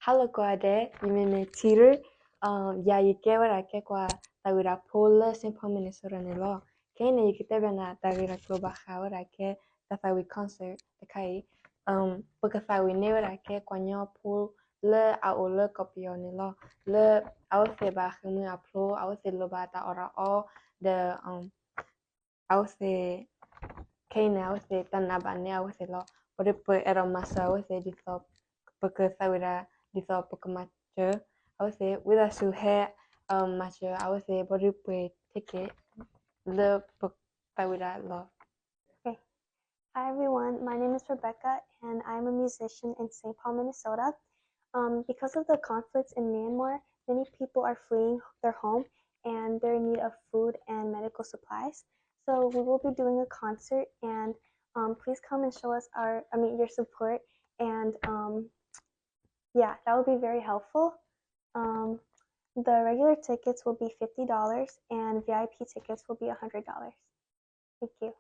Hello guarde, yimene tiru ya yikewara ke kwa tawira pole simple Minnesota nilo. Kene yikitebena tawira kloba khawara ke tasawi concert takai pakasawi newara ke kwanyo pool le au le kopio nilo le au se ba khimu aplo au se loba ta ora o de au se kene au se tanabane au se lo ore pe era masa au se disop pakasawira disop pakamacho I would say with a suhe macho I would say body pwe ticket the book tawira love. Okay. Hi everyone, my name is Rebecca and I'm a musician in St. Paul, Minnesota. Because of the conflicts in Myanmar, many people are fleeing their home and they're in need of food and medical supplies. So we will be doing a concert and please come and show us your support and yeah, that would be very helpful. Um, the regular tickets will be $50 and VIP tickets will be $100. Thank you.